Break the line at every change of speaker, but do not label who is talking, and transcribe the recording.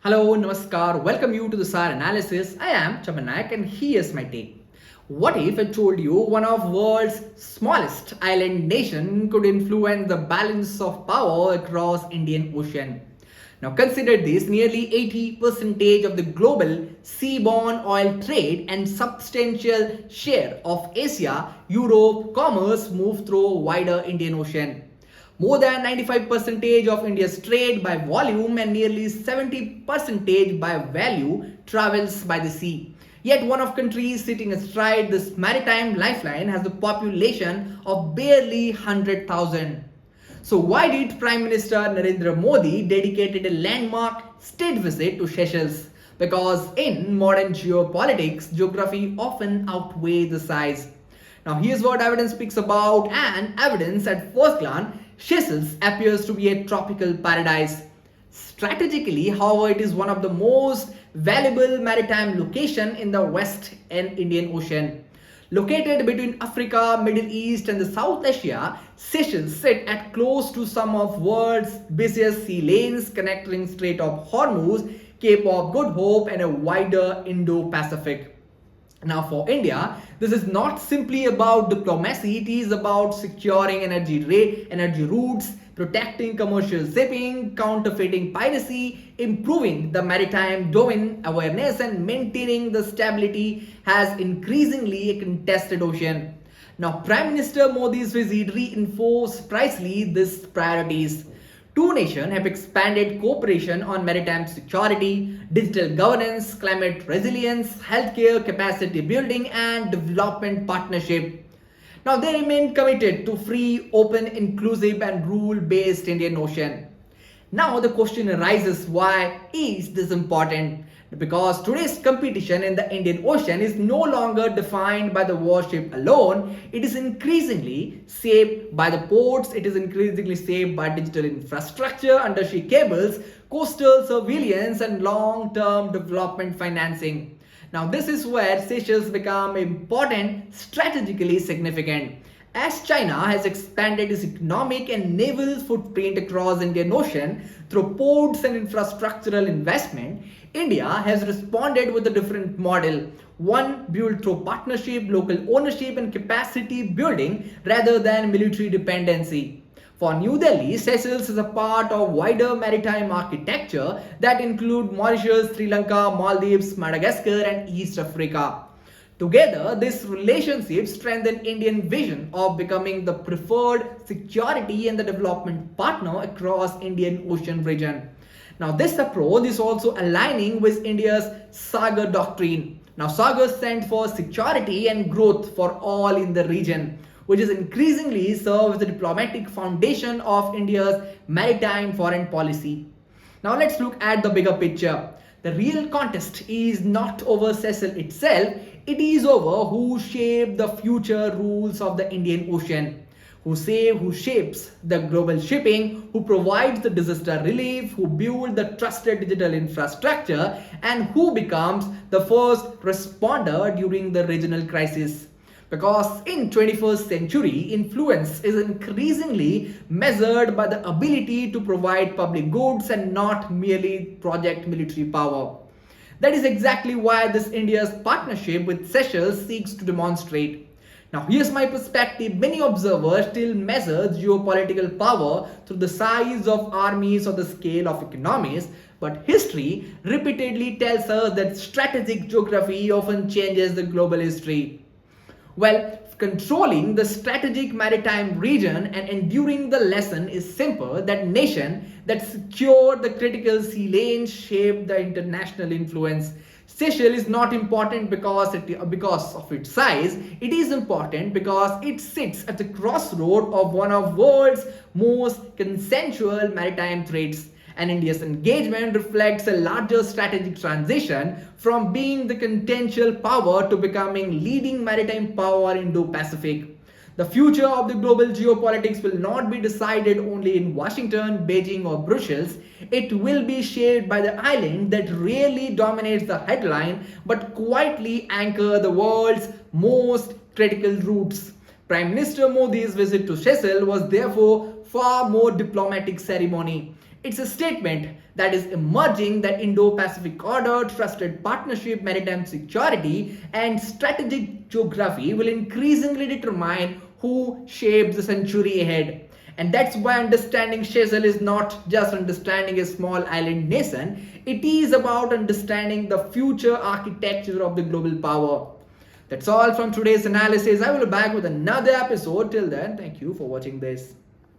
Hello, Namaskar. Welcome you to the SAAR Analysis. I am Chamanak and here's my take. What if I told you one of world's smallest island nation could influence the balance of power across Indian Ocean? Now consider this, nearly 80% of the global seaborne oil trade and substantial share of Asia-Europe commerce move through wider Indian Ocean. More than 95% of India's trade by volume and nearly 70% by value travels by the sea. Yet one of countries sitting astride this maritime lifeline has a population of barely 100,000. So why did Prime Minister Narendra Modi dedicated a landmark state visit to Seychelles? Because in modern geopolitics, geography often outweighs the size. Now here's what evidence speaks about, and evidence at first glance, Seychelles appears to be a tropical paradise. Strategically, however, it is one of the most valuable maritime locations in the West and Indian Ocean. Located between Africa, Middle East and the South Asia, Seychelles sit at close to some of world's busiest sea lanes connecting Strait of Hormuz, Cape of Good Hope and a wider Indo-Pacific. Now for India, this is not simply about diplomacy, it is about securing energy routes, protecting commercial shipping, counterfeiting piracy, improving the maritime domain awareness and maintaining the stability as increasingly a contested ocean. Now Prime Minister Modi's visit reinforced precisely these priorities. Two nations have expanded cooperation on maritime security, digital governance, climate resilience, healthcare capacity building, and development partnership. Now they remain committed to free, open, inclusive, and rule-based Indian Ocean. Now the question arises, why is this important? Because today's competition in the Indian Ocean is no longer defined by the warship alone. It is increasingly shaped by the ports, it is increasingly shaped by digital infrastructure, undersea cables, coastal surveillance and long-term development financing. Now this is where Seychelles become important, strategically significant. As China has expanded its economic and naval footprint across Indian Ocean through ports and infrastructural investment, India has responded with a different model, one built through partnership, local ownership and capacity building rather than military dependency. For New Delhi, Seychelles is a part of wider maritime architecture that include Mauritius, Sri Lanka, Maldives, Madagascar and East Africa. Together, this relationship strengthens Indian vision of becoming the preferred security and the development partner across Indian Ocean region. Now, this approach is also aligning with India's SAGAR doctrine. Now, SAGAR stands for security and growth for all in the region, which is increasingly serves the diplomatic foundation of India's maritime foreign policy. Now, let's look at the bigger picture. The real contest is not over Seychelles itself, it is over who shape the future rules of the Indian Ocean, who shapes the global shipping, who provides the disaster relief, who build the trusted digital infrastructure, and who becomes the first responder during the regional crisis. Because in 21st century, influence is increasingly measured by the ability to provide public goods and not merely project military power. That is exactly why this India's partnership with Seychelles seeks to demonstrate. Now here's my perspective. Many observers still measure geopolitical power through the size of armies or the scale of economies, but history repeatedly tells us that strategic geography often changes the global history. Well, controlling the strategic maritime region and enduring the lesson is simple, that nation that secure the critical sea lanes shape the international influence. Seychelles is not important because of its size. It is important because it sits at the crossroad of one of world's most consensual maritime threats. And India's engagement reflects a larger strategic transition from being the contentious power to becoming leading maritime power in Indo-Pacific. The future of the global geopolitics will not be decided only in Washington, Beijing or Brussels. It will be shaped by the island that rarely dominates the headline but quietly anchor the world's most critical routes. Prime Minister Modi's visit to Seychelles was therefore far more diplomatic ceremony. It's a statement that is emerging that Indo-Pacific order, trusted partnership, maritime security, and strategic geography will increasingly determine who shapes the century ahead. And that's why understanding Seychelles is not just understanding a small island nation, it is about understanding the future architecture of the global power. That's all from today's analysis. I will be back with another episode. Till then, thank you for watching this.